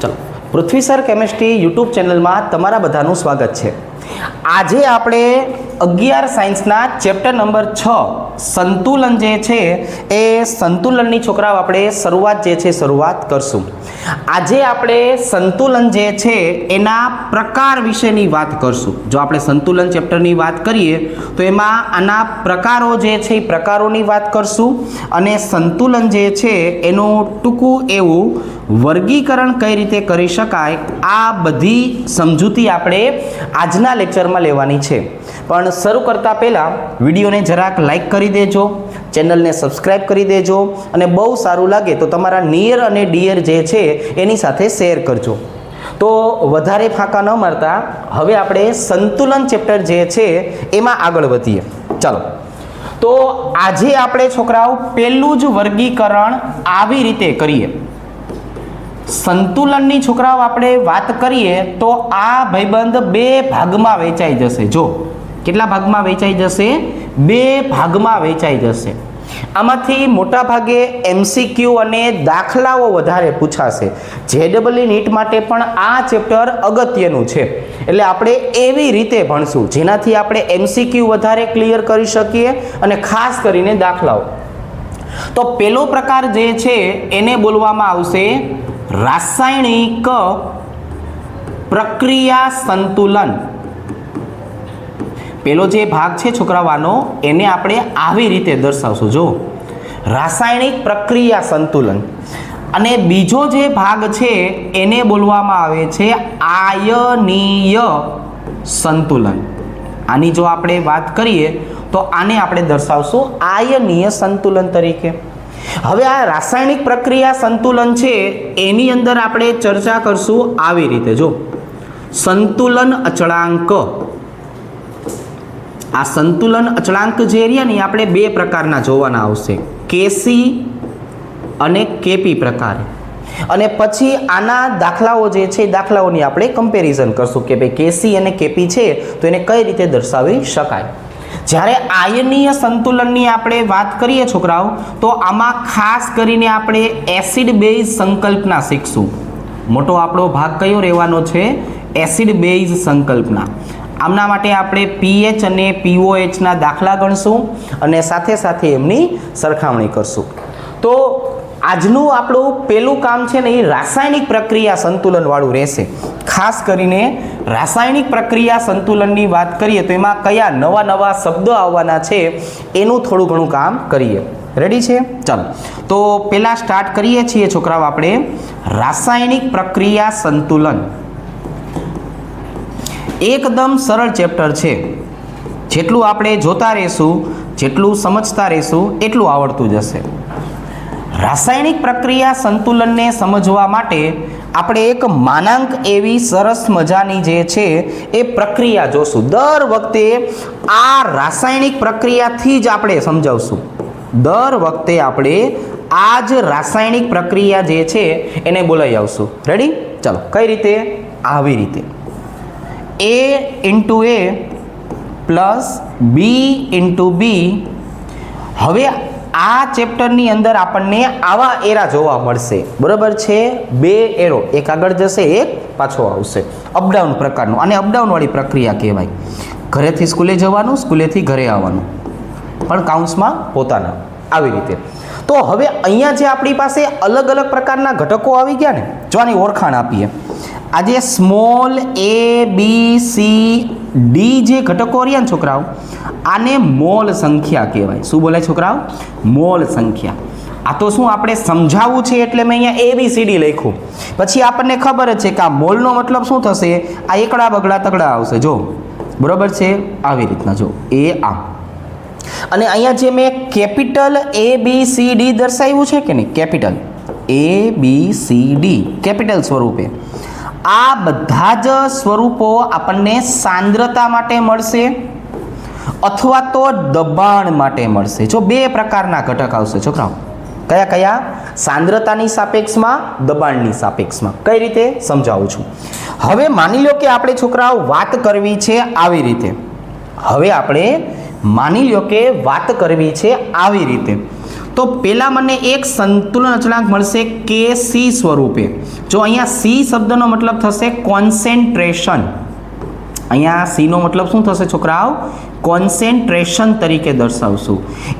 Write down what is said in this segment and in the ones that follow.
चलो पृथ्वी sir chemistry YouTube channel में तमारा बधानुं स्वागत है। आज आपणे 11 साइंसना चेप्टर नंबर 6 संतुलन जे छे ए संतुलननी छोकराओ आपणे शुरुआत करशुं। आज आपणे संतुलन जे छे एना प्रकार विशेनी वात करशुं। जो आपणे संतुलन चेप्टरनी वात करीए तो एमां आना प्रकारो जे छे प्रकारोनी वात करशुं अने संतुलन जे छे एनुं टूंकું एवुं वर्गीकरण कई रीते करी शकाय आ बधी समजूती आपणे आजना लेक्चरमां लेवानी छे। पण शरू करता पहेला विडियोने जराक लाइक करी देजो, चेनलने सब्सक्राइब करी देजो अने बहु सारूं लागे तो तमारा नियर अने डियर जे छे एनी साथे शेर करजो। तो वधारे फांका न मारता हवे आपणे संतुलन चेप्टर जे छे एमां आगळ वधीए। चलो तो आजे आपणे छोकराओ पहेલું ज वर्गीकरण आवी रीते करीए। संतुलननी छोकराओ आपणे वात करीए तो आ भाईबंध बे भागमां वेचाई जशे। जो કેટલા ભાગમાં વેચાઈ જશે? બે ભાગમાં વેચાઈ જશે। આમાંથી મોટા ભાગે એમસીક્યુ અને દાખલાઓ વધારે પૂછાશે। જેડબલઈ નીટ માટે પણ આ ચેપ્ટર અગત્યનું છે, એટલે આપણે એવી રીતે ભણશું જેનાથી આપણે એમસીક્યુ વધારે ક્લિયર કરી શકીએ અને ખાસ કરીને દાખલાઓ। તો પહેલો પ્રકાર જે છે એને બોલવામાં આવશે રાસાયણિક પ્રક્રિયા સંતુલન। पेलो जे भाग छे छोकरावानो एने आपणे आवी रीते दर्शावशुं। जो रासायणिक प्रक्रिया संतुलन अने बीजो जे भाग छे एने बोलवामां आवे छे आयनीय संतुलन। आनी जो आपणे वात करीए तो आने आपणे दर्शावशुं आयनीय संतुलन तरीके। हवे आ रासायणिक प्रक्रिया संतुलन छे एनी अंदर आपणे चर्चा करशुं आवी रीते। जो संतुलन अचळांक, आ संतुलन अचळांक जे रिया ने आपणे बे प्रकारना जोवाना आवशे, केसी अने केपी प्रकार। अने पछी आना दाखलाओ जे छे दाखलाओनी आपणे कम्पेरिजन करशुं के भाई केसी अने केपी छे तो एने कई रीते दर्शावी शकाय। ज्यारे आयनीय संतुलननी आपणे वात करीए छोकराओ तो आमां खास करीने आपणे एसिड बेઝ संकल्पना शीखशुं। मोटो आपणो भाग कयो रहेवानो छे? एसिड बेઝ संकल्पना। आमना माटे आपणे पीएच अने पीओएच ना दाखला गणशुं अने साथे साथे एमनी सरखामणी करशुं। तो आजनुं आपणुं पहेલું काम छे ने ए रासायणिक प्रक्रिया संतुलन वाळुं रहेशे। खास करीने रासायणिक प्रक्रिया संतुलननी वात करीए तो एमां कया नवा नवा शब्द आववाना छे एनुं थोडुं घणुं काम करीए। रेडी छे? चलो तो पहेला स्टार्ट करीए छीए छोकराओ आपणे रासायणिक प्रक्रिया संतुलन। एकदम सरल चेप्टर छे। जेटલું આપણે જોતા રહેશું, જેટલું સમજતા રહેશું એટલું આવડતું જશે। રાસાયણિક પ્રક્રિયા સંતુલનને સમજવા માટે આપણે એક માનાંક એવી સરસ મજાની જે છે એ પ્રક્રિયા જોશું। દર વખતે આ રાસાયણિક પ્રક્રિયાથી જ આપણે સમજાવશું। દર વખતે આપણે આ જ રાસાયણિક પ્રક્રિયા જે છે એને બોલાવી આવશું। રેડી? ચલો કઈ રીતે? આવી રીતે A into A plus B into B। हवे आ चेप्टरनी अंदर आपने आवा एरा जोवा मळशे। बराबर छे? बे एरो, एक आगळ जशे एक पाछो आवशे। अपडाउन प्रकारनो, आने अपडाउन वाली प्रक्रिया कहेवाय। घरेथी स्कूले जवानुं, स्कूलेथी घरे आववानुं, पण काउंसमां पोताना, आवी रीते। तो हवे अहींया जे आपणी पासे अलग अलग प्रकारना घटको आवी गया ने, जो आनी ओळखाण आपीए। आज small A B C D जे घटको रह्या छोकराओ आने मोल संख्या कहेवाय। शुं बोलाय छोकराओ? मोल संख्या। आ तो शुं आपणे समजावવું છે એટલે મેં અહીંયા ए बी सी डी લખ્યું। પછી આપણને ખબર જ છે કે આ મોલનો મતલબ શું થશે? આ એકડા બગડા તગડા આવશે। જો બરોબર છે? આવી રીતના જો એ આ અને અહીંયા જે મેં capital A B C D દર્શાવ્યું છે કે નહીં, capital A B C D capital સ્વરૂપે આ બધા જ સ્વરૂપો આપણને સાંદ્રતા માટે મળશે અથવા તો દબાણ માટે મળશે। જો બે પ્રકારના ઘટક આવશે છોકરાઓ। કયા કયા? સાંદ્રતાની સાપેક્ષમાં, દબાણની સાપેક્ષમાં। કઈ રીતે સમજાવું છું। હવે માની લો કે આપણે છોકરાઓ વાત કરવી છે આવી રીતે। હવે આપણે માની લો કે વાત કરવી છે આવી રીતે। તો પહેલા મને એક સંતુલન અચળાંક મળશે Kc સ્વરૂપે. જો અહીંયા C શબ્દનો મતલબ થશે કોન્સેન્ટ્રેશન. અહીંયા C નો મતલબ શું થશે છોકરાઓ? કોન્સેન્ટ્રેશન તરીકે દર્શાવશું.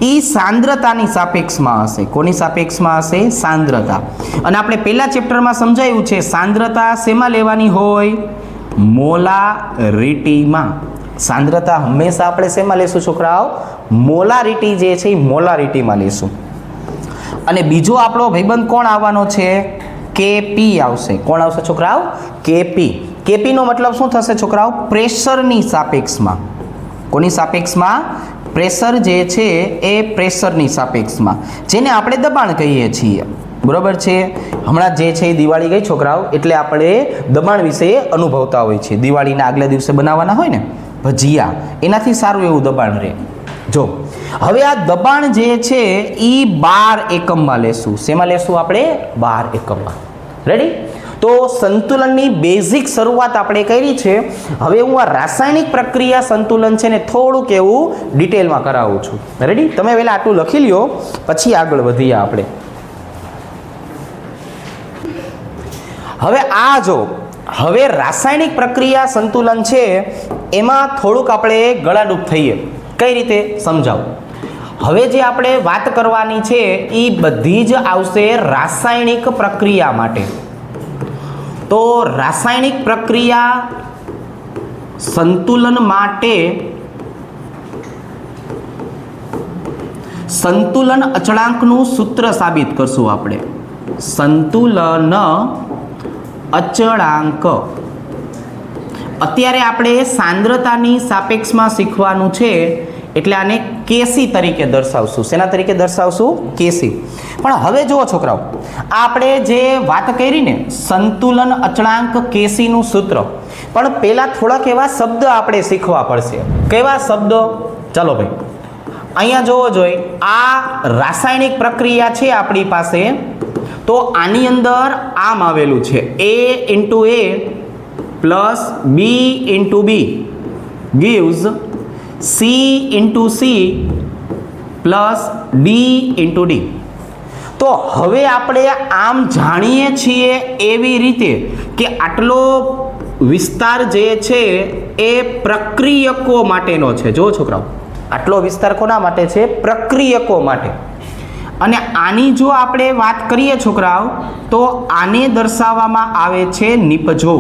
એ સાંદ્રતાની સાપેક્ષમાં હશે. કોની સાપેક્ષમાં હશે? સાંદ્રતા. અને આપણે પહેલા ચેપ્ટરમાં સમજાયું છે સાંદ્રતા શેમાં લેવાની હોય? મોલારિટીમાં. સાંદ્રતા હંમેશા આપણે શેમાં લેશું છોકરાઓ? મોલારિટી જે છે એ મોલારિટીમાં લેશું. અને બીજો આપણો ભાઈબંધ કોણ આવવાનો છે? Kp આવશે. કોણ આવશે છોકરાઓ? Kp. Kp નો મતલબ શું થશે છોકરાઓ? પ્રેશરની સાપેક્ષમાં. કોની સાપેક્ષમાં? પ્રેશર જે છે એ પ્રેશરની સાપેક્ષમાં, જેને આપણે દબાણ કહીએ છીએ. બરોબર છે. હમણાં જે છે એ દિવાળી ગઈ છોકરાઓ, એટલે આપણે દબાણ વિશે અનુભવતા હોય છે. દિવાળીના આગલા દિવસે બનાવવાના હોય ને ભજીયા, એનાથી સારું એવું દબાણ રહે. જો હવે આ દબાણ જે છે એ 12 એકમમાં લેશું. શેમાં લેશું આપણે? 12 એકમમાં. રેડી? તો સંતુલનની બેઝિક શરૂઆત આપણે કરી છે. હવે હું આ રાસાયણિક પ્રક્રિયા સંતુલન છે ને થોડુંક એવું ડિટેલમાં કરાવું છું. રેડી? તમે પહેલા આટલું લખી લ્યો, પછી આગળ વધીએ આપણે. હવે આ જો હવે રાસાયણિક પ્રક્રિયા સંતુલન છે એમાં થોડુંક આપણે ગળાડૂબ થઈએ. કઈ રીતે સમજાવું? હવે જે આપણે વાત કરવાની છે એ બધી જ આવશે રાસાયણિક પ્રક્રિયા માટે. તો રાસાયણિક પ્રક્રિયા સંતુલન માટે સંતુલન અચળાંકનું સૂત્ર સાબિત કરશું આપણે. સંતુલન અચળાંક. અત્યારે આપણે સાંદ્રતાની સાપેક્ષમાં શીખવાનું છે, એટલે આને Kc તરીકે દર્શાવશું. શેના તરીકે દર્શાવશું? Kc. પણ હવે જુઓ છોકરાઓ, આપણે જે વાત કરી ને સંતુલન અચળાંક Kc નું સૂત્ર, પણ પહેલા થોડાક એવા શબ્દ આપણે શીખવા પડશે. કેવા શબ્દો? ચાલો ભાઈ, અહીંયા જોવો જોઈએ. આ રાસાયણિક પ્રક્રિયા છે આપણી પાસે, તો આની અંદર આમ આવેલું છે A plus B gives C plus D. તો હવે આપણે આમ જાણીએ છીએ એવી રીતે કે આટલો વિસ્તાર જે છે એ પ્રક્રિયકો માટેનો છે. જો છોકરાઓ, આટલો વિસ્તાર કોના માટે છે? પ્રક્રિયકો માટે. અને આની જો આપણે વાત કરીએ છોકરાઓ, તો આને દર્શાવવામાં આવે છે નિપજો.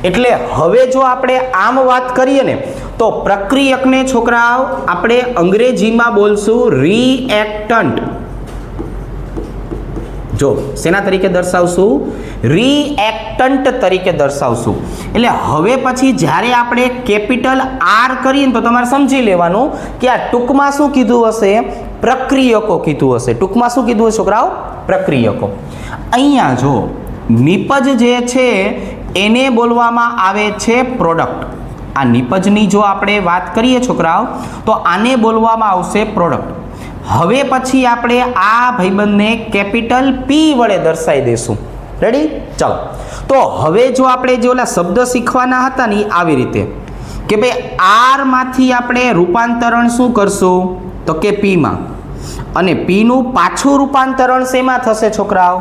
એટલે હવે જો આપણે આમ વાત કરીએ ને, તો પ્રક્રિયકને છોકરાઓ આપણે અંગ્રેજીમાં બોલશું રિએક્ટન્ટ. જો શેના તરીકે દર્શાવશું? રિએક્ટન્ટ તરીકે દર્શાવશું. એટલે હવે પછી જ્યારે આપણે કેપિટલ R કરીએ તો તમારે સમજી લેવાનું કે આ ટૂંકમાં શું કીધું હશે? પ્રક્રિયકો કીધું હશે. ટૂંકમાં શું કીધું હશે છોકરાઓ? પ્રક્રિયકો. અહીંયા જો નિપજ જે છે એને બોલવામાં આવે છે પ્રોડક્ટ. આ નિપજની જો આપણે વાત કરીએ છોકરાઓ, તો આને બોલવામાં આવશે પ્રોડક્ટ. હવે પછી આપણે આ ભાઈબંધને કેપિટલ P વડે દર્શાવી દઈશું. રેડી? ચાલો. તો હવે જો આપણે જે ઓલા શબ્દ શીખવાના હતા ને આવી રીતે કે ભાઈ R માંથી આપણે રૂપાંતરણ શું કરશું? તો કે P માં. અને P નું પાછું રૂપાંતરણ શેમાં થશે છોકરાઓ?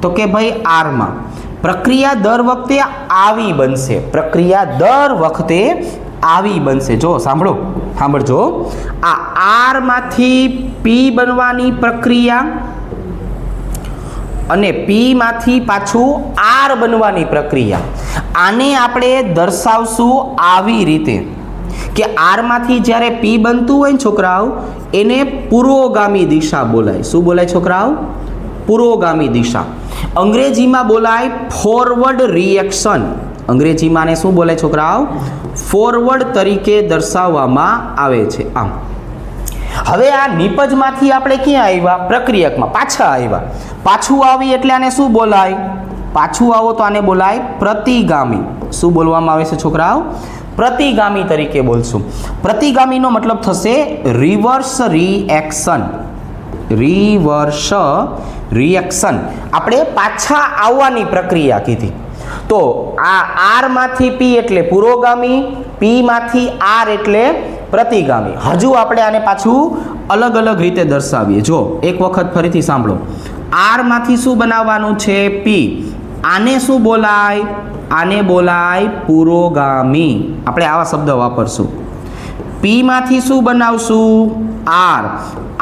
તો કે ભાઈ R માં. પ્રક્રિયા દર વખતે આવી બનશે. પ્રક્રિયા દર વખતે આવી બનશે. જો સાંભળજો. આ R માંથી P બનવાની પ્રક્રિયા અને P માંથી પાછું R બનવાની પ્રક્રિયા, આને આપણે દર્શાવશું આવી રીતે કે R માંથી જ્યારે P બનતું હોય ને છોકરાઓ, એને પુરોગામી દિશા બોલાય. શું બોલાય છોકરાઓ? પુરોગામી દિશા. અંગ્રેજીમાં બોલાય ફોરવર્ડ રિએક્શન. અંગ્રેજીમાં ને શું બોલાય છોકરાઓ? ફોરવર્ડ તરીકે દર્શાવવામાં આવે છે. આમ હવે આ નિપજમાંથી આપણે ક્યાં આવ્યા? પ્રક્રિયકમાં પાછા આવ્યા. પાછું આવી એટલે આને શું બોલાય? પાછું આવો તો આને બોલાય પ્રતિગામી. શું બોલવામાં આવે છે છોકરાઓ? પ્રતિગામી તરીકે બોલશું. પ્રતિગામીનો મતલબ થશે રિવર્સ રિએક્શન. રિવર્સ રિએક્શન આપણે પાછા આવવાની પ્રક્રિયા કીધી. તો આ R માંથી P એટલે પુરોગામી, P માંથી R એટલે પ્રતિગામી. હજુ આપણે આને પાછું અલગ અલગ રીતે દર્શાવીએ. જો એક વખત ફરીથી સાંભળો. આર માંથી શું બનાવવાનું છે? પી. આને શું બોલાય? આને બોલાય પુરોગામી. આપણે આવા શબ્દ વાપરશું. પી માંથી શું બનાવશું? આર.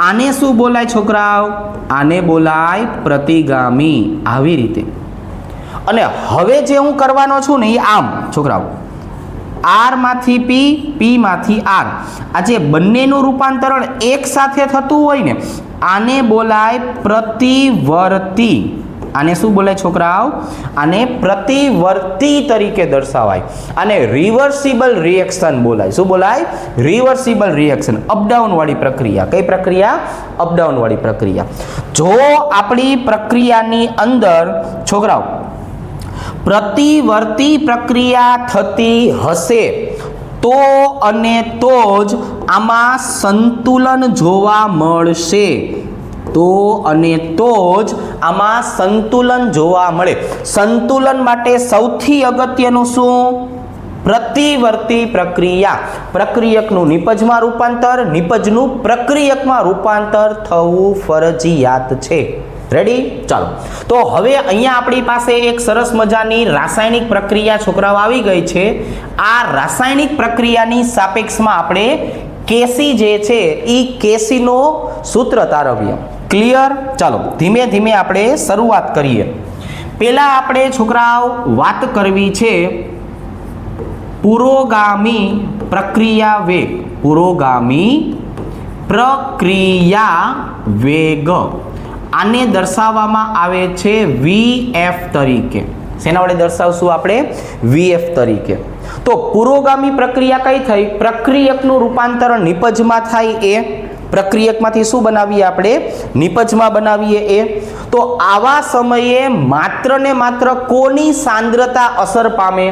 આને શું બોલાય છોકરાઓ? આને બોલાય પ્રતિગામી. આવી રીતે. અને હવે જે હું કરવાનો છું ને એ આમ છોકરાઓ, આર માંથી પી, પી માંથી આર, આ જે બંનેનું રૂપાંતરણ એક સાથે થતું હોય ને આને બોલાય પ્રતિવર્તી. આને શું બોલાય છોકરાઓ? આને પ્રતિવર્તી તરીકે દર્શાવાય. આને રિવર્સિબલ રિએક્શન બોલાય. શું બોલાય? Reversible reaction. અપડાઉન વાળી પ્રક્રિયા. કઈ પ્રક્રિયા? અપડાઉન વાળી પ્રક્રિયા. જો આપણી પ્રક્રિયાની અંદર છોકરાઓ પ્રતિવર્તી પ્રક્રિયા થતી હશે તો અને તો જ આમાં સંતુલન જોવા મળશે. તો અને તો જ આમાં સંતુલન જોવા મળે. સંતુલન માટે સૌથી અગત્યનું શું? પ્રતિવર્તી પ્રક્રિયા. પ્રક્રિયકનું નિપજમાં રૂપાંતર, નિપજનું પ્રક્રિયકમાં રૂપાંતર થવું ફરજિયાત છે. રેડી? ચાલો. તો હવે અહીંયા આપણી પાસે એક સરસ મજાની રાસાયણિક પ્રક્રિયા છોકરાઓ આવી ગઈ છે. આ રાસાયણિક પ્રક્રિયાની સાપેક્ષમાં આપણે કેસી જે છે એ કેસીનો સૂત્ર તારવીએ. ક્લિયર? ચાલો ધીમે ધીમે આપણે શરૂઆત કરીએ. પહેલા આપણે છોકરાઓ વાત કરવી છે પુરોગામી પ્રક્રિયા વેગ. પુરોગામી પ્રક્રિયા વેગ. આને દર્શાવવામાં આવે છે VF તરીકે. શેના વડે દર્શાવશું આપણે? VF તરીકે. તો પુરોગામી પ્રક્રિયા કઈ થઈ? પ્રક્રિયકનું રૂપાંતરણ નિપજમાં થાય એ. પ્રક્રિયકમાંથી શું બનાવીએ આપણે? નિપજમાં બનાવીએ એ. તો આવા સમયે માત્ર ને માત્ર કોની સાંદ્રતા અસર પામે?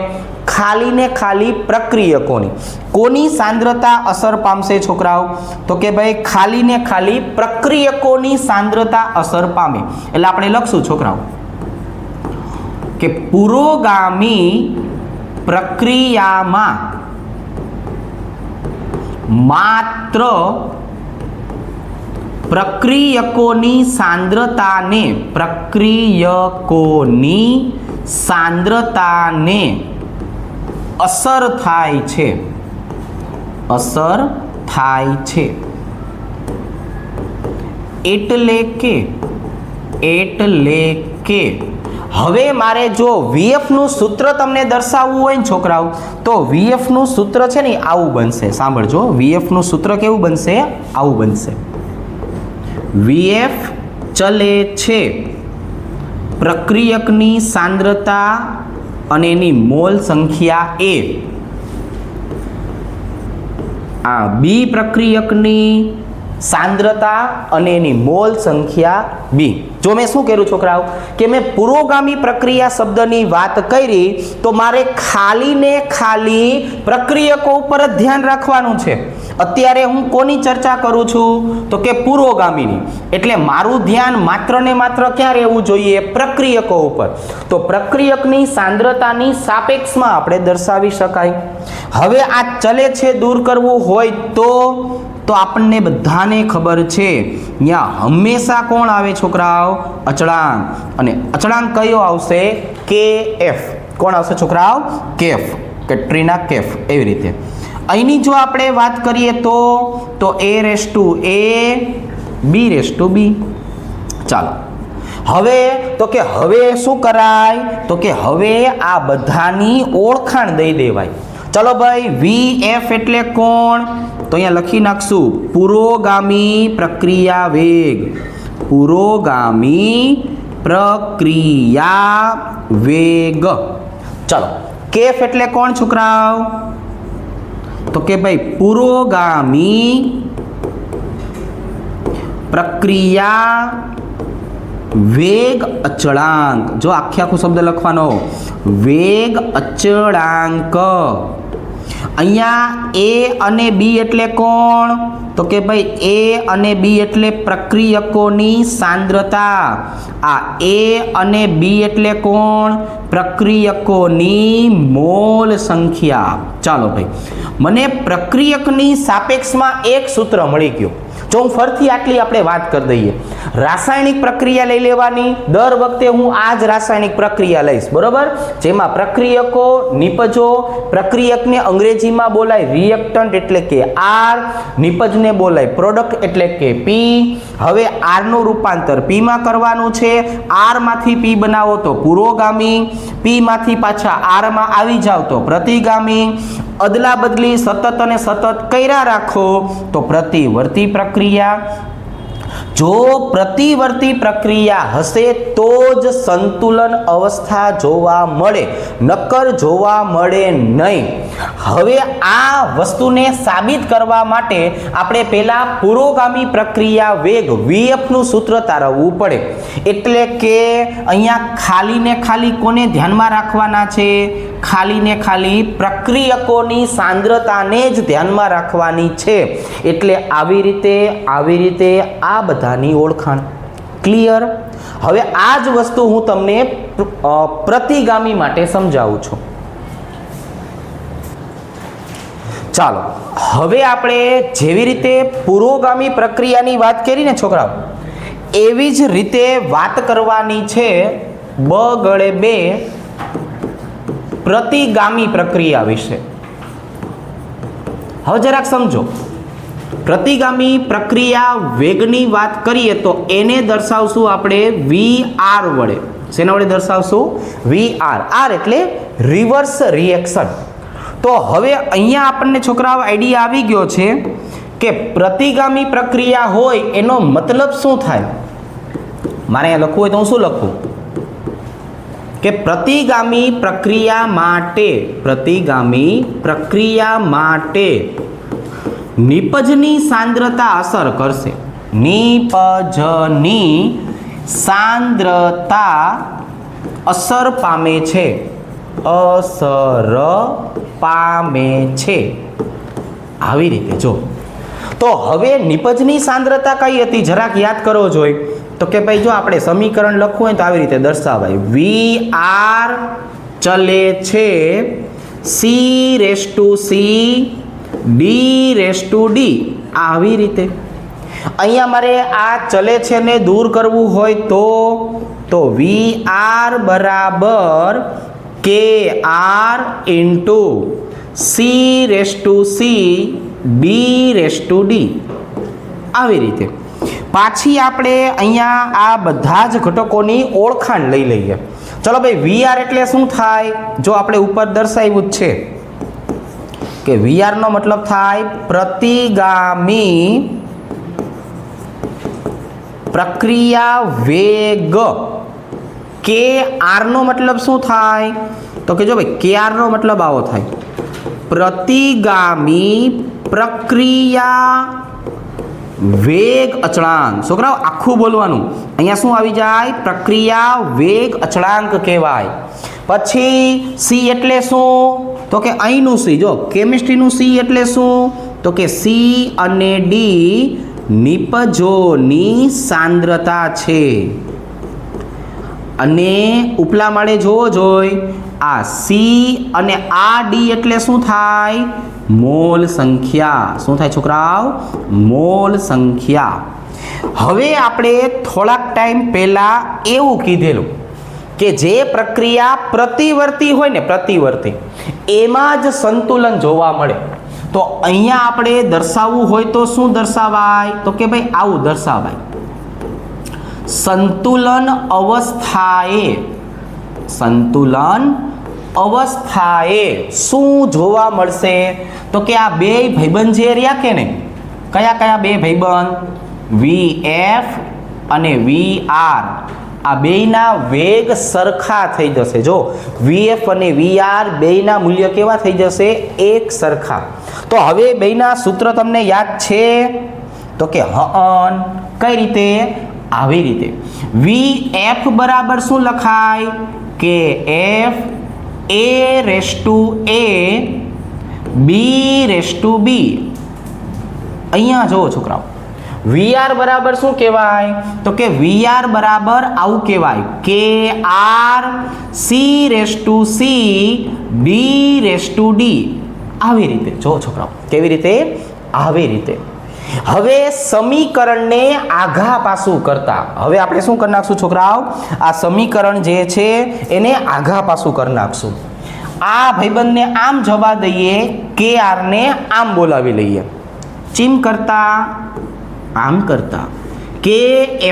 ખાલી ને ખાલી પ્રક્રિયકોની. કોની સાંદ્રતા અસર પામશે છોકરાઓ? તો કે ભાઈ ખાલી ને ખાલી પ્રક્રિયકોની સાંદ્રતા અસર પામે. એટલે આપણે લખશું છોકરાઓ કે પુરોગામી પ્રક્રિયામાં માત્ર પ્રક્રિયકોની સાંદ્રતાને અસર થાય છે. અસર થાય છે. એટલે કે હવે મારે જો VF નું સૂત્ર તમને દર્શાવવું હોય ને છોકરાઓ તો VF નું સૂત્ર છે ને આવું બનશે. સાંભળજો, VF નું સૂત્ર કેવું બનશે? આવું બનશે. VF ચલે છે પ્રક્રિયકની સાંદ્રતા અને એની મોલ સંખ્યા A. આ બી પ્રક્રિયકની સાંદ્રતા અને એની મોલ સંખ્યા B. જો મેં શું કર્યું છોકરાઓ કે મેં પુરોગામી પ્રક્રિયા શબ્દની વાત કરી તો મારે ખાલી ને ખાલી પ્રક્રિયકો ઉપર જ ધ્યાન રાખવાનું છે. અત્યારે હું કોની ચર્ચા કરું છું? તો કે પુરોગામીની. એટલે મારું ધ્યાન માત્ર ને માત્ર ક્યાં રહેવું જોઈએ? પ્રક્રિયકો ઉપર. તો પ્રક્રિયકની સાંદ્રતાની સાપેક્ષમાં આપણે દર્શાવી શકાય. હવે આ ચલે છે દૂર કરવું હોય તો આપણને બધાને ખબર છે ત્યાં હંમેશા કોણ આવે છોકરાઓ? અચળાંક. અને અચળાંક કયો આવશે? KF. કોણ આવશે છોકરાઓ? કેફ. કેટ્રીના કેફ. એવી રીતે અહીંની જો આપણે વાત કરીએ તો A⁴ B⁴ ચાલો હવે તો કે હવે શું કરાય? તો કે હવે આ બધાની ઓળખાણ દઈ દેવાય. ચલો ભાઈ VF એટલે કોણ? તો અહીંયા લખી નાખશું પુરોગામી પ્રક્રિયા વેગ. પુરોગામી પ્રક્રિયા વેગ. ચલો કેફ એટલે કોણ છોકરાઓ? તો કે ભાઈ પુરોગામી પ્રક્રિયા વેગ અચળાંક. જો આખે આખો શબ્દ લખવાનો વેગ અચળાંક. અહીંયા એ અને બી એટલે કોણ? તો કે ભાઈ એ અને બી એટલે પ્રક્રિયકોની સાંદ્રતા. આ એ અને બી એટલે કોણ? પ્રક્રિયકોની મોલ સંખ્યા. ચાલો ભાઈ, મને પ્રક્રિયકની સાપેક્ષમાં એક સૂત્ર મળી ગયું. જો હું ફરીથી આટલી આપણે વાત કરી દઈએ, રાસાયણિક પ્રક્રિયા લઈ લેવાની. દર વખતે હું આ જ રાસાયણિક પ્રક્રિયા લઈશ, બરોબર? જેમાં પ્રક્રિયકો, નિપજો, પ્રક્રિયકને અંગ્રેજીમાં બોલાય રિએક્ટન્ટ એટલે કે આર, નિપજને બોલાય પ્રોડક્ટ એટલે કે પી. હવે આર નું રૂપાંતર પી માં કરવાનું છે. આર માંથી પી બનાવો તો પુરોગામી, પી માંથી પાછા આર માં આવી જાવ તો પ્રતિગામી. અદલા બદલી સતત અને સતત કર્યા રાખો તો પ્રતિવર્તી પ્રક્રિયા. જો પ્રતિવર્તી પ્રક્રિયા હશે તો જ સંતુલન અવસ્થા જોવા મળે, નક્કર જોવા મળે નહીં. હવે આ વસ્તુને સાબિત કરવા માટે આપણે પહેલા પુરોગામી પ્રક્રિયા વેગ VF નું સૂત્ર તારવવું પડે. એટલે કે અહીંયા ખાલી ને ખાલી કોને ધ્યાનમાં રાખવાના છે? ખાલી ને ખાલી પ્રક્રિયકોની સાંદ્રતાને જ ધ્યાનમાં રાખવાની છે. એટલે આવી રીતે આ બધાની ઓળખાણ. ક્લિયર? હવે આ જ વસ્તુ હું તમને પ્રતિગામી માટે સમજાવું છું. ચાલો, હવે આપણે જેવી રીતે પુરોગામી પ્રક્રિયાની વાત કરી ને છોકરાઓ, એવી જ રીતે વાત કરવાની છે બ * 2 પ્રતિગામી પ્રક્રિયા વિશે. હવે જરાક સમજો. પ્રતિગામી પ્રક્રિયા વેગની વાત કરીએ તો એને દર્શાવશું આપણે VR વડે. શેના વડે દર્શાવશું? VR. R એટલે રિવર્સ રિએક્શન. તો હવે અહીંયા આપણને છોકરાઓ આઈડિયા આવી ગયો છે કે પ્રતિગામી પ્રક્રિયા હોય એનો મતલબ શું થાય. મારે અહીંયા લખવું હોય તો હું શું લખું? કે પ્રતિગામી પ્રક્રિયા માટે નિપજની સાંદ્રતા અસર કરશે. નિપજની સાંદ્રતા અસર પામે છે. આવી રીતે જો. તો હવે નિપજની સાંદ્રતા કઈ હતી જરાક યાદ કરવો જોઈએ. તો કે ભાઈ જો આપણે સમીકરણ લખવું હોય તો આવી રીતે દર્શાવાય. VR ચલે છે C⁻C D⁻D. આવી રીતે અહીંયા મારે આ ચલે છે ને દૂર કરવું હોય તો VR બરાબર KR C⁻C D⁻D. આવી રીતે પાછી આપણે અહીંયા આ બધા જ ઘટકોની ઓળખાણ લઈ લઈએ. ચલો ભાઈ, VR એટલે શું થાય? જો આપણે ઉપર દર્શાવ્યું જ છે કે VR નો મતલબ થાય પ્રતિગામી પ્રક્રિયા વેગ. KR નો મતલબ શું થાય? તો કે જો ભાઈ KR નો મતલબ આવો થાય પ્રતિગામી પ્રક્રિયા વેગ અચળાંક. છોકરાઓ આખું બોલવાનું. અહીંયા શું આવી જાય? પ્રક્રિયા વેગ અચળાંક કહેવાય. પછી C એટલે શું? તો કે અહીંનું C. જો કેમિસ્ટ્રીનું C એટલે શું? તો કે C અને D નિપજોની સાંદ્રતા છે. અને ઉપલા માળે જોવો જોઈએ આ C અને આ D એટલે શું થાય? મોલ સંખ્યા. શું થાય છોકરાઓ? મોલ સંખ્યા. હવે આપણે થોડાક ટાઈમ પહેલા એવું કીધેલું કે જે પ્રક્રિયા પ્રતિવર્તી હોય ને, પ્રતિવર્તી, એમાં જ સંતુલન જોવા મળે. તો અહીંયા આપણે દર્શાવવું હોય તો શું દર્શાવાય? તો કે ભાઈ આવું દર્શાવાય. સંતુલન અવસ્થાએ શું જોવા મળશે? તો કે આ બે ભાઈબંધ જે રહ્યા કે ને, કયા કયા બે ભાઈબંધ? VF અને VR. આ બેયના વેગ સરખા થઈ જશે. જો VF અને VR બેયના મૂલ્ય કેવા થઈ જશે? એક સરખા. તો હવે બેયના સૂત્ર તમને યાદ છે? તો કે કઈ રીતે? આવી રીતે. VF બરાબર શું લખાય? કે F A b/b। અહીંયા જુઓ છોકરાઓ, VR બરાબર શું કહેવાય? તો કે VR બરાબર આવું કહેવાય KRC/C/B/D। આવી રીતે જો છોકરાઓ, કેવી રીતે? આવી રીતે। હવે સમીકરણને આઘા પાછું કરતા, હવે આપણે શું કરી નાખશું છોકરાઓ? આ સમીકરણ જે છે એને આઘા પાછું કરી નાખશું। આ ભાઈબંધને આમ જવા દઈએ, KR ને આમ બોલાવી લઈએ, ચીમ કરતા આમ કરતા, કે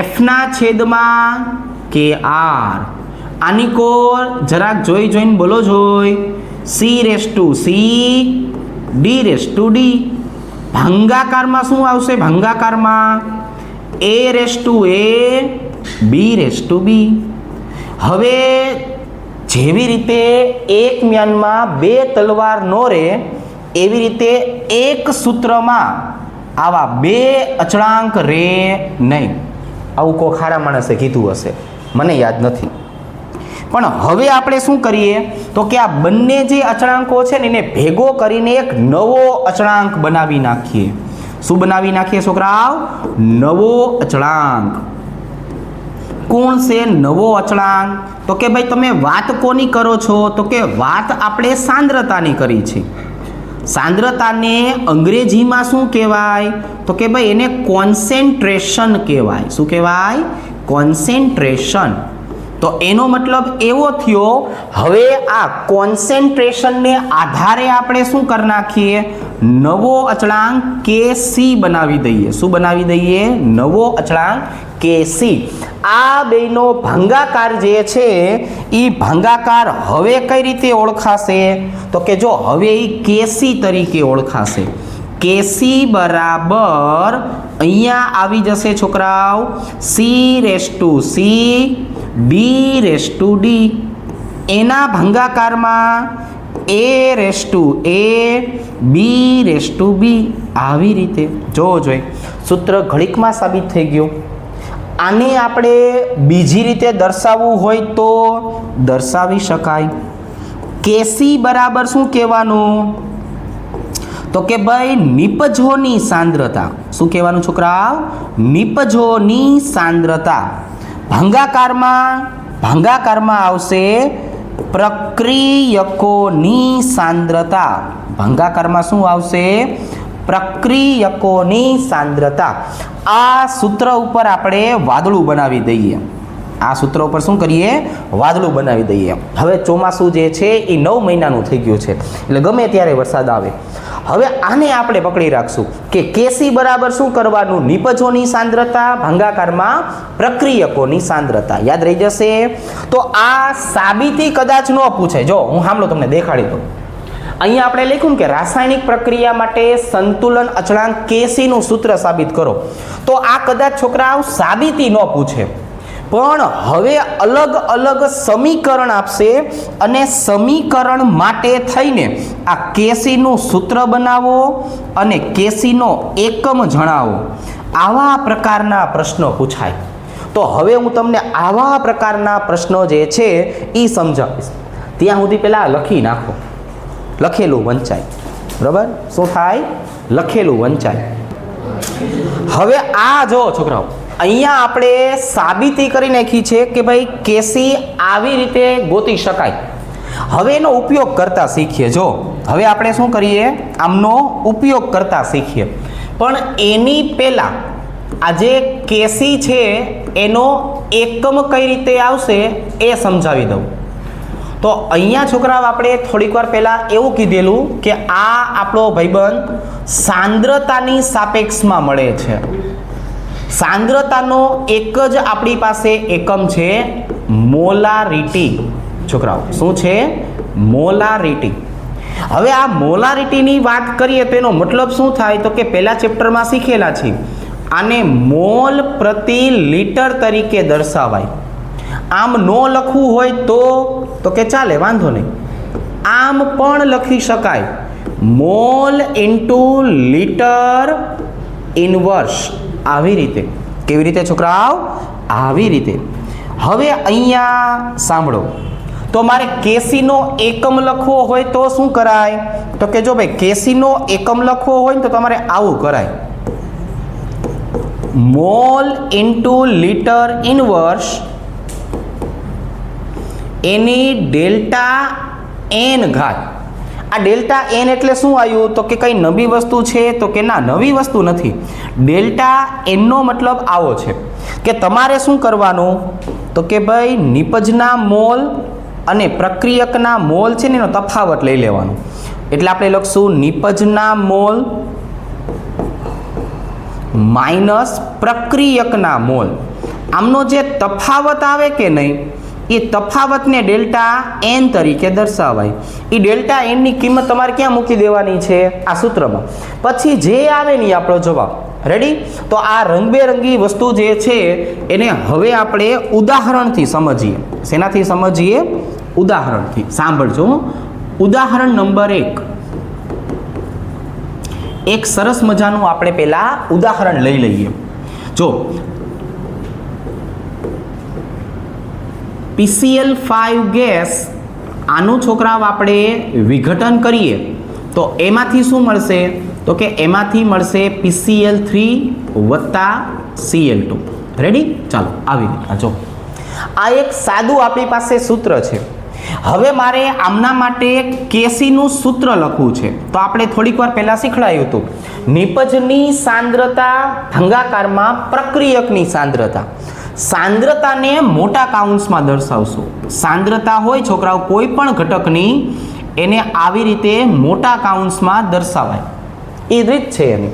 F ના છેદમાં KR। આની કોર જરાક જોઈને બોલો જોઈ, C/C/D/D। ભાંગાકારમાં શું આવશે? ભાંગાકારમાં A/A/B/B। હવે જેવી રીતે એક મ્યાનમાં બે તલવાર નો રહે, એવી રીતે એક સૂત્રમાં આવા બે અચળાંક રહે નહીં। આવું કોઈ ખારા માણસે કીધું હશે, મને યાદ નથી। પણ હવે આપણે શું કરીએ તો કે આ બંને જે અચળાંકો છે ને એને ભેગો કરીને એક નવો અચળાંક બનાવી નાખીએ। શું બનાવી નાખીએ છોકરાઓ? નવો અચળાંક। કોણ છે નવો અચળાંક? તો કે ભાઈ તમે વાત કોની કરો છો? તો કે વાત આપણે સાંદ્રતાની કરી છે। સાંદ્રતાને અંગ્રેજીમાં શું કહેવાય? તો કે ભાઈ એને કોન્સેન્ટ્રેશન કહેવાય। શું કહેવાય? કોન્સેન્ટ્રેશન। તો એનો મતલબ એવો થયો, હવે આ કોન્સેન્ટ્રેશનને આધારે આપણે શું કરી નાખીએ? નવો અચળાંક KC બનાવી દઈએ। શું બનાવી દઈએ? નવો અચળાંક KC। આ બેનો ભાંગાકાર જે છે એ ભાંગાકાર હવે કઈ રીતે ઓળખાશે? તો કે જો હવે એ KC તરીકે ઓળખાશે। KC બરાબર અહીંયા આવી જશે છોકરાઓ, C/C/D/D। એના ભાંગાકારમાં A/A/B/B। આવી રીતે જોવો જોઈએ, સૂત્ર ઘડીકમાં સાબિત થઈ ગયું। આને આપણે બીજી રીતે દર્શાવવું હોય તો દર્શાવી શકાય। KC બરાબર શું કહેવાનું? તો કે ભાઈ નિપજોની સાંદ્રતા। શું કહેવાનું છોકરાઓ? નિપજોની સાંદ્રતા। ભાંગાકારમાં આવશે પ્રક્રિયકોની સાંદ્રતા। ભાંગાકારમાં શું આવશે? પ્રક્રિયકોની સાંદ્રતા। આ સૂત્ર ઉપર આપણે વાદળું બનાવી દઈએ। આ સૂત્ર ઉપર શું કરીએ? વાદળું બનાવી દઈએ। હવે ચોમાસું જે છે એ 9 મહિનાનું થઈ ગયું છે, એટલે ગમે ત્યારે વરસાદ આવે। હવે આને આપણે પકડી રાખશું કે KC બરાબર શું કરવાનું? નિપજોની સાંદ્રતા, ભાંગાકારમાં પ્રક્રિયકોની સાંદ્રતા। યાદ રહી જશે। તો આ સાબિતી કદાચ ન પૂછાય। જો હું સાંભળો તમને દેખાડી દઉં। અહીંયા આપણે લખ્યું કે રાસાયણિક પ્રક્રિયા માટે સંતુલન અચળાંક KC નું સૂત્ર સાબિત કરો, તો આ કદાચ છોકરાઓ સાબિતી ન પૂછે, પણ હવે અલગ અલગ સમીકરણ આપશે અને સમીકરણ માટે થઈને આ KC નું સૂત્ર બનાવો અને KC નો એકમ જણાવો। આવા પ્રકારના પ્રશ્નો પૂછાય। તો હવે હું તમને આવા પ્રકારના પ્રશ્નો જે છે એ સમજાવીશ। ત્યાં સુધી પહેલા લખી નાખો, લખેલું વંચાય। બરાબર? શું થાય? લખેલું વંચાય। હવે આ જો છોકરાઓ, અહીંયા આપણે સાબિતી કરી નાખી છે કે ભાઈ KC આવી રીતે ગોતી શકાય। હવે એનો ઉપયોગ કરતા શીખીએ। જો હવે આપણે શું કરીએ? આમનો ઉપયોગ કરતા શીખીએ, પણ એની પહેલા આ જે KC છે એનો એકમ કઈ રીતે આવશે એ સમજાવી દઉં। તો અહીંયા છોકરાઓ આપણે થોડીક વાર પહેલા એવું કીધેલું કે આ આપણો ભાઈબંધ સાંદ્રતાની સાપેક્ષમાં મળે છે। સાંદ્રતાનો એક જ આપણી પાસે એકમ છે મોલારિટી। છોકરાઓ શું છે? મોલારિટી। હવે આ મોલારિટીની વાત કરીએ તો એનો મતલબ શું થાય? તો કે પહેલા ચેપ્ટરમાં શીખેલા છે, આને મોલ પ્રતિ લિટર તરીકે દર્શાવાય। આમ નો લખવું હોય તો કે ચાલે, વાંધો નહીં, આમ પણ લખી શકાય, મોલ ઇન્ટુ લિટર ઇનવર્સ। આવી રીતે। કેવી રીતે છોકરાઓ? આવી રીતે। હવે અહીંયા સાંભળો, તો મારે કેસીનો એકમ લખવો હોય તો શું કરાય? તો કે જો ભાઈ કેસીનો એકમ લખવો હોય ને તો તમારે આવું કરાય, મોલ ઇન્ટુ લીટર ઇનવર્સ એની ડેલ્ટા એન ઘાત. આ ડેલ્ટા એન એટલે શું આવ્યું? તો કે કઈ નવી વસ્તુ છે? તો કે ના, નવી વસ્તુ નથી. ડેલ્ટા એનનો મતલબ આવો છે કે તમારે શું કરવાનું? તો કે ભાઈ નિપજના મોલ અને પ્રક્રિયકના મોલ છે ને એનો તફાવત લઈ લેવાનો. એટલે આપણે લખશું નિપજના મોલ માઇનસ પ્રક્રિયકના મોલ. આમનો જે તફાવત આવે કે નહીં, એ તફાવતને ડેલ્ટા એન તરીકે દર્શાવાય. એ ડેલ્ટા એનની કિંમત તમારે ક્યાં મૂકી દેવાની છે? આ સૂત્રમાં. પછી જે આવે ને આપણો જવાબ. રેડી? તો આ રંગબેરંગી વસ્તુ જે છે એને હવે આપણે ઉદાહરણથી સમજીએ. શેનાથી સમજીએ? ઉદાહરણથી. સાંભળજો, ઉદાહરણ નંબર 1. એક સરસ મજાનું આપણે પહેલા ઉદાહરણ લઈ લઈએ. જો PCl5 ગેસ, આનું છોકરાઓ આપણે વિઘટન કરીએ તો એમાંથી શું મળશે? તો કે એમાંથી મળશે PCl3 વત્તા Cl2. રેડી? ચાલો આવી રીતના જો આ એક સાદું આપણી પાસે સૂત્ર છે. હવે મારે આમના માટે કેસીનું સૂત્ર લખવું છે. તો આપણે થોડીક વાર પહેલા શીખડાયું હતું, નિપજની સાંદ્રતા ભાગાકારમાં પ્રક્રિયકની સાંદ્રતા. સાંદ્રતાને મોટા કાઉન્સમાં દર્શાવશું. સાંદ્રતા હોય છોકરાઓ કોઈ પણ ઘટકની, એને આવી રીતે મોટા કાઉન્સમાં દર્શાવાય. એ રીત છે એની.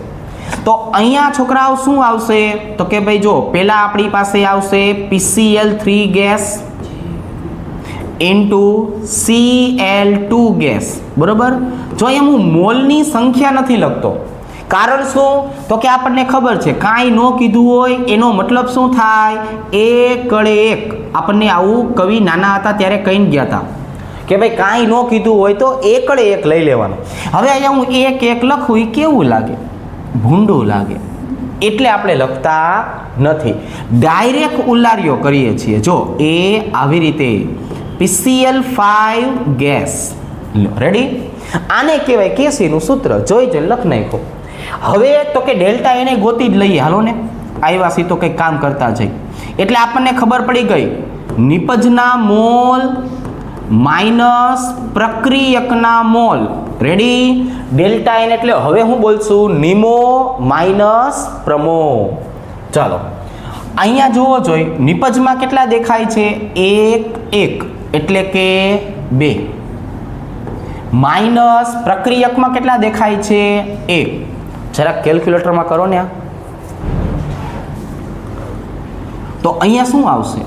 તો અહીંયા છોકરાઓ શું આવશે? તો કે ભાઈ જો પહેલા આપણી પાસે આવશે PCl3 gas into Cl2 gas. બરોબર? જો અહીંયા હું મોલની સંખ્યા નથી લખતો. કારણ શું? તો કે આપણને ખબર છે કાંઈ ન કીધું હોય એનો મતલબ શું થાય? એકડે એક. આપણને આવું કવિ નાના હતા ત્યારે કહીને ગયા હતા કે ભાઈ કાંઈ ન કીધું હોય તો એકડે એક લઈ લેવાનું. હવે અહીંયા હું એક એક લખું, એ કેવું લાગે? ભૂંડું લાગે. એટલે આપણે લખતા નથી, ડાયરેક્ટ ઉલારીઓ કરીએ છીએ. જો એ આવી રીતે PCl5 ગેસ. રેડી? આને કહેવાય કેસીનું સૂત્ર. જોઈ લખ નાખો. હવે તો કે ડેલ્ટા એને ગોતી જ લઈએ. હાલો ને, આવ્યા સી તો કંઈક કામ કરતા જઈ. એટલે આપણને ખબર પડી ગઈ, નિપજના મોલ માઇનસ પ્રક્રિયકના મોલ. રેડી? ડેલ્ટા એન એટલે હવે હું બોલશું નિમો માઇનસ પ્રમો. ચાલો અહીંયા જુઓ, જોઈ નિપજમાં કેટલા દેખાય છે? 1 1 એટલે કે 2. માઇનસ પ્રક્રિયકમાં કેટલા દેખાય છે? 1. જરાક કેલ્ક્યુલેટરમાં કરો ને. તો અહીંયા શું આવશે?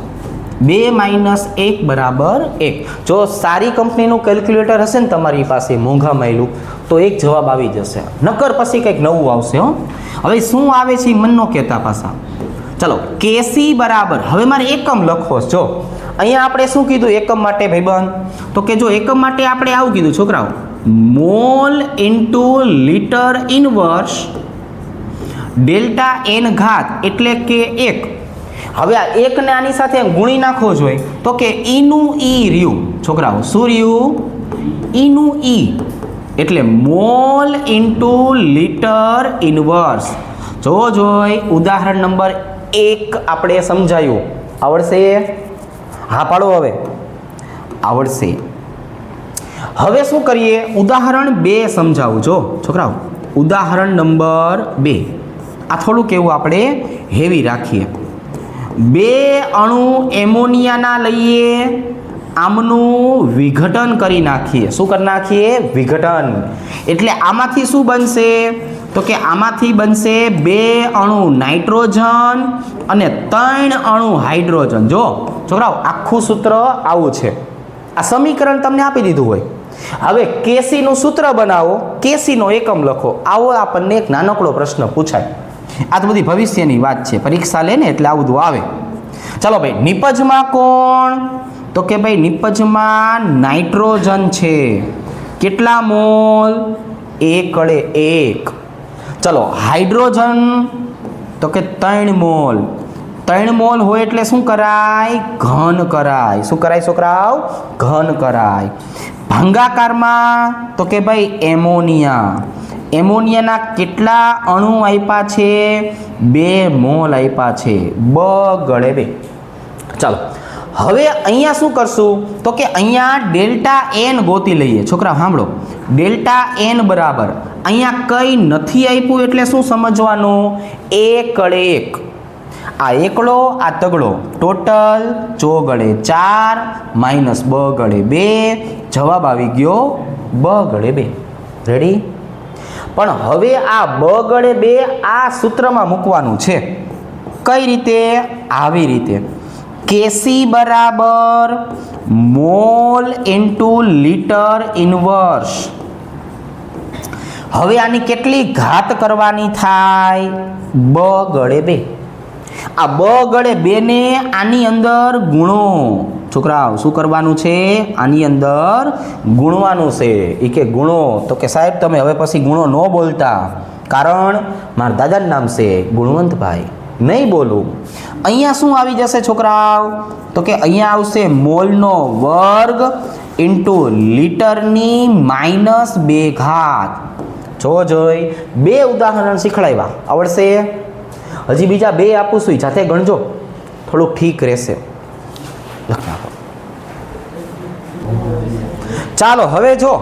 2 માઇનસ 1 બરાબર 1. જો સારી કંપનીનું કેલ્ક્યુલેટર હશે ને તમારી પાસે, મોંઘા માયલું, તો એક જવાબ આવી જશે. નકર પછી કંઈક નવું આવશે. હો, હવે શું આવે છે મન નો કહેતા પાછા. ચલો કેસી બરાબર, હવે મારે એકમ લખવો. જો અહીંયા આપણે શું કીધું એકમ માટે ભાઈબંધ? તો કે જો એકમ માટે આપણે આવું કીધું છોકરાઓ, mole into litre inverse delta n ઘાત એટલે કે 1. હવે આ 1 ને આની સાથે ગુણી નાખવો જોઈએ. તો કે ઈનું ઈ રહ્યું છોકરાઓ. શું રહ્યું? ઈનું ઈ. એટલે મોલ ઇન્ટુ લીટર ઇનવર્સ. જોવો જોઈ ઉદાહરણ નંબર 1 આપણે સમજાયું. આવડશે? હા પાડો. હવે આવડશે. હવે શું કરીએ? ઉદાહરણ 2 સમજાવું. જો છોકરાઓ ઉદાહરણ નંબર 2 આ થોડું કેવું આપણે હેવી રાખીએ. 2 અણુ એમોનિયાના લઈએ, આમનું વિઘટન કરી નાખીએ. શું કરી નાખીએ? વિઘટન. એટલે આમાંથી શું બનશે? તો કે આમાંથી બનશે 2 અણુ નાઇટ્રોજન અને 3 અણુ હાઇડ્રોજન. જો છોકરાઓ આખું સૂત્ર આવું છે. આ સમીકરણ તમને આપી દીધું હોય. હવે કેસીનું સૂત્ર બનાવો, કેસીનો એકમ લખો. આવો આપણને એક નાનકડો પ્રશ્ન પૂછાય. આ તો બધી ભવિષ્યની વાત છે, પરીક્ષા લે ને એટલે આવું બધું આવે. ચાલો ભાઈ, નિપજમાં કોણ? તો કે ભાઈ નિપજમાં નાઇટ્રોજન છે. કેટલા મોલ? 1 1. ચલો હાઇડ્રોજન તો કે 3 મોલ. 3 મોલ હોય એટલે શું કરાય? ઘન કરાય. શું કરાય છોકરાઓ? ઘન કરાય. ભાંગાકારમાં તો કે ભાઈ એમોનિયા. એમોનિયાના કેટલા અણુ આપ્યા છે? 2 મોલ આપ્યા છે. બ = 2. ચાલો હવે અહીંયા શું કરશું તો કે અહીંયા ડેલ્ટા એન ગોતી લઈએ. છોકરા સાંભળો, ડેલ્ટા એન બરાબર અહીંયા કંઈ નથી આપ્યું એટલે શું સમજવાનું? 1 * 1. આ એકડો આ તગડો ટોટલ 4 * 4 - બ * 2. જવાબ આવી ગયો બ = 2. રેડી? પણ હવે આ બ * 2 આ સૂત્રમાં મૂકવાનું છે. કઈ રીતે? આવી રીતે Kc બરાબર મોલ ઇન્ટુ લિટર ઇન્વર્સ. હવે આની કેટલી ઘાત કરવાની થાય? બ * 2. આ બ * 2 ને આની અંદર ગુણો. છોકરાઓ શું કરવાનું છે? આની અંદર ગુણવાનું છે. એ કે ગુણો તો કે સાહેબ તમે હવે પછી ગુણો ન બોલતા, કારણ મારા દાદાનું નામ છે ગુણવંતભાઈ. નહીં બોલું. અહીંયા શું આવી જશે છોકરાઓ તો કે અહીંયા આવશે મોલનો વર્ગ ઇન્ટુ લિટરની -2 ઘાત. જોઈ 2 ઉદાહરણ શીખડાવ્યા. આવડશે? હજી બીજા 2 આપું છું, જાતે ગણજો, થોડુંક ઠીક રહેશે. ચાલો હવે જો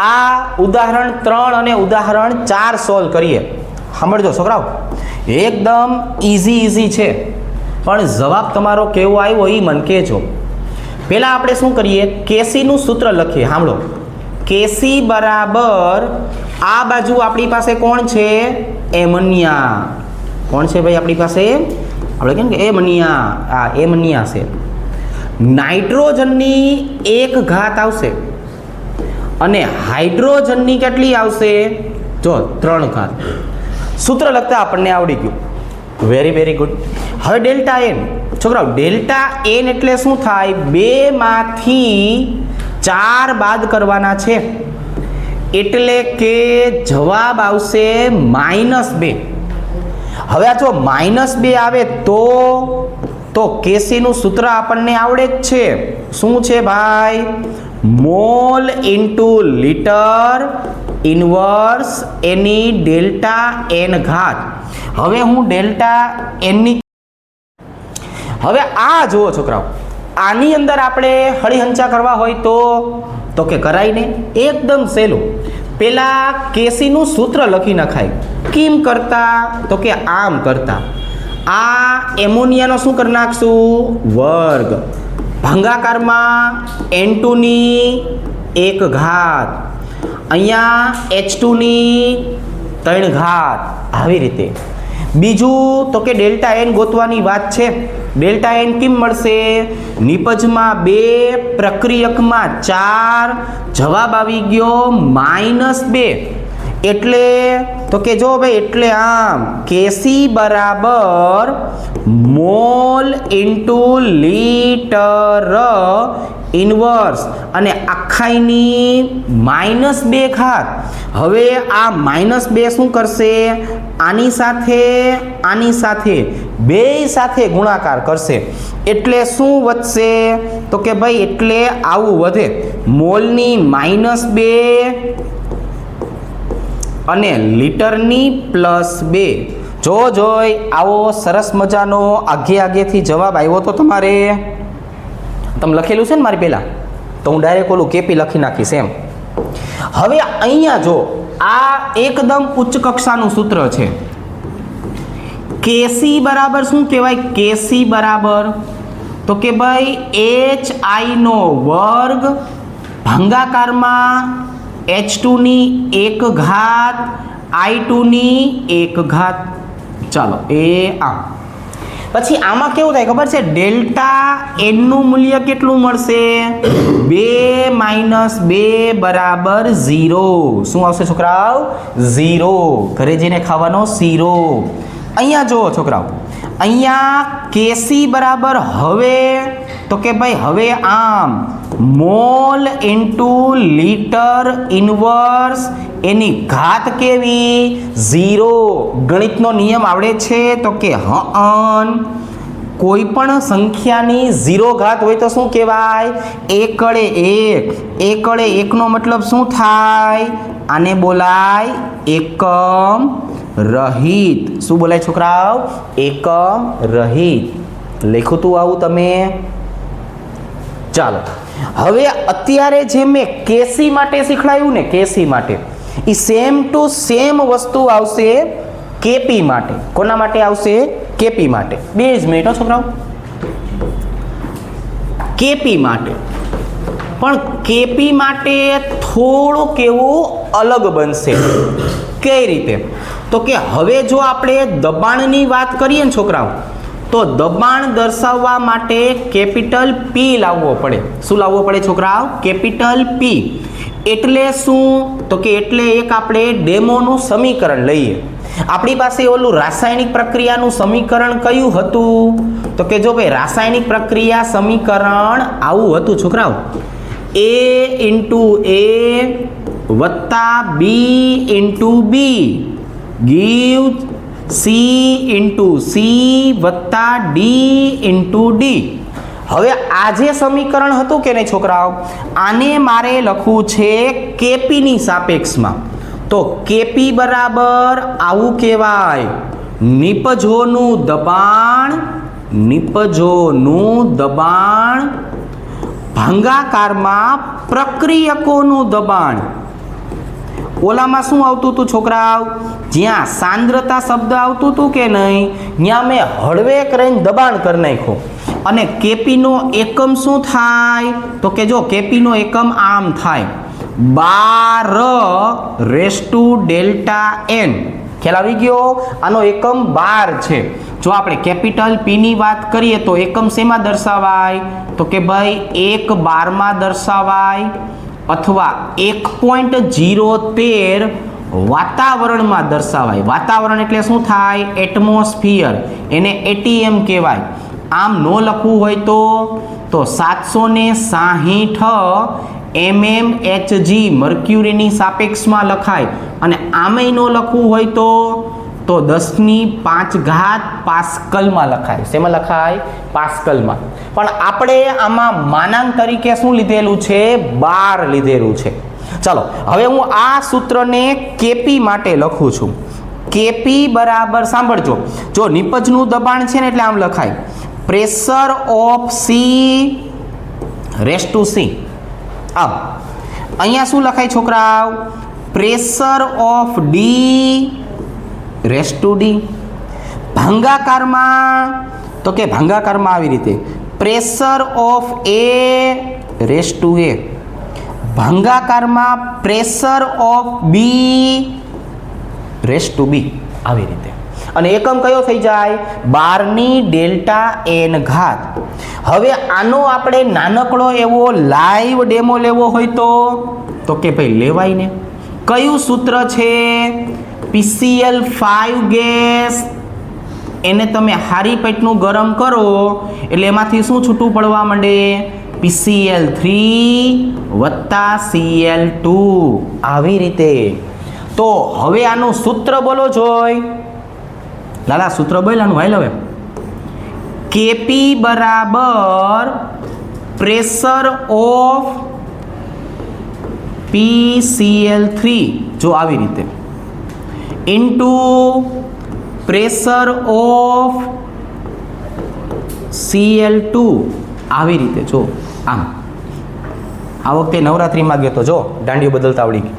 આ ઉદાહરણ 3 અને ઉદાહરણ 4 સોલ્વ કરીએ. સાંભળજો છોકરાઓ, એકદમ ઈઝી છે, પણ જવાબ તમારો કેવો આવ્યો એ મને કહેજો. પહેલાં આપણે શું કરીએ? કેસીનું સૂત્ર લખીએ. સાંભળો, કેસી બરાબર આ બાજુ આપણી પાસે કોણ છે? એમોનિયા. કોણ છે ભાઈ આપણી પાસે? આપણે કેમ કે એમોનિયા. આ એમોનિયા છે. નાઇટ્રોજનની 1 ઘાત આવશે અને હાઇડ્રોજનની કેટલી આવશે? જો 3 ઘાત. સૂત્ર લખતા આપણને આવડી ગયું. Very good. હવે ડેલ્ટા એન. છોકરાઓ ડેલ્ટા એન એટલે શું થાય? 2 માંથી 4 બાદ કરવાના છે, એટલે કે જવાબ આવશે -2. હવે આ જો -2 આવે તો કેસીનું સૂત્ર આપણને આવડે જ છે. શું છે ભાઈ? મોલ ઇન્ટુ લિટર ઇન્વર્સ એની ડેલ્ટા એન ઘાત. હવે હું ડેલ્ટા એનની હવે આ જુઓ છોકરાઓ, આની અંદર આપણે હળીહંચા કરવા હોય તો કે કરાય ને. એકદમ સહેલું. પેલા કેસીનું સૂત્ર લખી નખાય. કેમ કરતા તો કે આમ કરતા. આ એમોનિયાનો શું કરી નાખશું? વર્ગ. ભાંગાકારમાં N2 ની 1 ઘાત, અહીંયા H2 ની 3 ઘાત. આવી રીતે. બીજું તો કે ડેલ્ટા એન ગોતવાની વાત છે. ડેલ્ટા એન કેમ મળશે? નિપજમાં 2, પ્રક્રિયકમાં 4. જવાબ આવી ગયો -2. એટલે તો કે જો ભાઈ, એટલે આમ કેસી બરાબર મોલ ઇન્ટુ લીટર ઇન્વર્સ અને આખાઈની -2 ઘાત. હવે આ -2 શું કરશે? આની સાથે બેય સાથે ગુણાકાર કરશે, એટલે શું વધશે? તો કે ભાઈ એટલે આવું વધે. મોલની -2 અને લીટરની +2. જોઈ આવો સરસ મજાનો આગેથી જવાબ આવ્યો. તો તમારે તમે લખેલું છે ને મારી પહેલાં, તો હું ડાયરેક્ટ ઓલું કેપી લખી નાખીશ એમ. હવે અહીંયા જો આ એકદમ ઉચ્ચ કક્ષાનું સૂત્ર છે. કેસી બરાબર શું કહેવાય? કેસી બરાબર તો કે ભાઈ HI નો વર્ગ ભાંગાકારમાં H2 ની 1 ઘાત I2 ની 1 ઘાત. ચાલો આમ. પછી આમાં કેવું થાય ખબર છે? ડેલ્ટા એન નું મૂલ્ય કેટલું મળશે? 2 - 2 બરાબર 0. શું આવશે છોકરાઓ? 0. ઘરે જઈને ખાવાનો શીરો. અહીંયા જુઓ છોકરાઓ, અહીંયા કેસી બરાબર હવે તો કે ભાઈ હવે આમ મોલ ઇન્ટુ લીટર ઇન્વર્સ એની ઘાત કેવી? 0. ગણિતનો નિયમ આવડે છે? તો કે હન. કોઈ પણ સંખ્યાની 0 ઘાત હોય તો શું કહેવાય? એકડે એક. એકડે એકનો મતલબ શું થાય? આને બોલાય એકમ રહિત. શું બોલાય છોકરાઓ? એકમ રહિત. લખ્યું તું આવું તમે? ચાલો, હવે અત્યારે જે મેં કેસી માટે શીખવાડ્યું ને, કેસી માટે એ સેમ ટુ સેમ વસ્તુ આવશે કેપી માટે. કોના માટે આવશે? કેપી માટે. 2 જ મિનિટ છોકરાઓ. કેપી માટે પણ કેપી માટે થોડુંક એવું અલગ બનશે. કઈ રીતે? તો કે હવે જો આપણે દબાણની વાત કરીએ ને છોકરાઓ, તો દબાણ દર્શાવવા માટે કેપિટલ પી લાવવો પડે. શું લાવવો પડે છોકરાઓ? Capital P. એટલે શું? તો કે એટલે એક આપણે ડેમોનું સમીકરણ લઈએ. આપણી પાસે ઓલું રાસાયણિક પ્રક્રિયાનું સમીકરણ કયું હતું? તો કે જો ભાઈ રાસાયણિક પ્રક્રિયા સમીકરણ આવું હતું છોકરાઓ. A × A વત્તા B × B gives C × C વત્તા D × D. હવે આ જે સમીકરણ હતું કે નહીં છોકરાઓ, આને મારે લખવું છે કેપીની સાપેક્ષમાં. તો કેપી બરાબર આવું કહેવાય, નિપજોનું દબાણ, નિપજોનું દબાણ ભાંગાકારમાં પ્રક્રિયકોનું દબાણ. ઓલામાં શું આવતું હતું છોકરાઓ? જ્યાં સાંદ્રતા શબ્દ આવતું હતું કે નહીં, ત્યાં મેં હળવે કરીને દબાણ કરી નાખ્યું. અને કેપીનો એકમ શું થાય? તો કે જો કેપીનો એકમ આમ થાય 12⁻⁴n. ખ્યાલ આવી ગયો? આનો એકમ 12 છે. જો આપણે કેપિટલ પી ની વાત કરીએ તો એકમ શેમાં દર્શાવાય? તો કે ભાઈ 1/12 દર્શાવાય, અથવા 1.013 વાતાવરણમાં દર્શાવાય. વાતાવરણ એટલે શું થાય? એટમોસ્ફિયર. એને એટીએમ કહેવાય. આમ ન લખવું હોય તો 760 mmHg મર્ક્યુરીની સાપેક્ષમાં લખાય. અને આમેય ન લખવું હોય તો 10⁵ પાસ્કલમાં લખાય. શેમાં લખાય? પાસ્કલમાં. પણ આપણે આમાં માનાંક તરીકે શું લીધેલું છે? 12 લીધેલું છે. ચાલો, હવે હું આ સૂત્રને કેપી માટે લખું છું. કેપી બરાબર સાંભળજો. જો નિપજનું દબાણ છે ને એટલે આમ લખાય pressure of C raise to C. આમ અહીંયા શું લખાય છોકરાઓ? Pressure of D raise to D. ભાંગાકારમાં તો કે ભાંગાકારમાં આવી રીતે pressure of A raise to A. ભાંગાકારમાં pressure of B raise to B. આવી રીતે. અને એકમ કયો થઈ જાય? 12⁻n ઘાત. હવે આનો આપણે નાનકડો એવો લાઈવ ડેમો લેવો હોય તો કે ભાઈ લેવાય ને. કયું સૂત્ર છે? PCl5 gas. એને તમે હારી પેટનું ગરમ કરો એટલે એમાંથી શું છૂટું પડવા માંડે? PCl3 વત્તા Cl2. આવી રીતે. તો હવે આનું સૂત્ર બોલો જોઈ. લાલા સૂત્ર બોલાનું હાલ. હવે કેપી બરાબર પ્રેશર ઓફ PCl3, જો આવી રીતે, ઇન્ટુ પ્રેશર ઓફ Cl2. આવી રીતે. જો આમ આ વખતે નવરાત્રિમાં ગયો તો જો દાંડીઓ બદલતા આવડી ગઈ.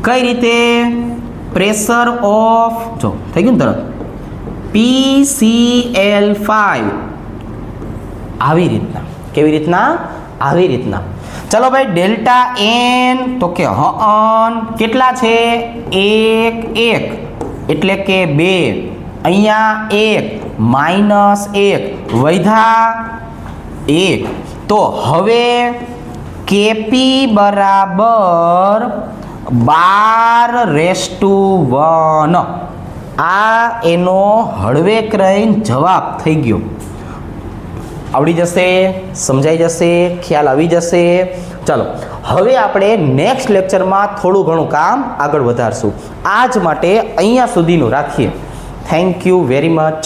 કઈ રીતે? પ્રેશર ઓફ, જો થઈ ગયું ને તરત, PCl5. આવી રીતના. કેવી રીતના? આવી રીતના. ચલો ભાઈ, ડેલ્ટા એન તો કે કેટલા છે? 1 એટલે કે 2. અહીંયા 1 -1 વૈધા 1. તો હવે કેપી બરાબર 12⁻1. આ એનો હળવેક રહીને જવાબ થઈ ગયો. આવડી જશે? સમજાઈ જશે? ખ્યાલ આવી જશે? ચાલો, હવે આપણે નેક્સ્ટ લેક્ચરમાં થોડું ઘણું કામ આગળ વધારશું. આજ માટે અહીંયા સુધીનું રાખીએ. Thank you very much.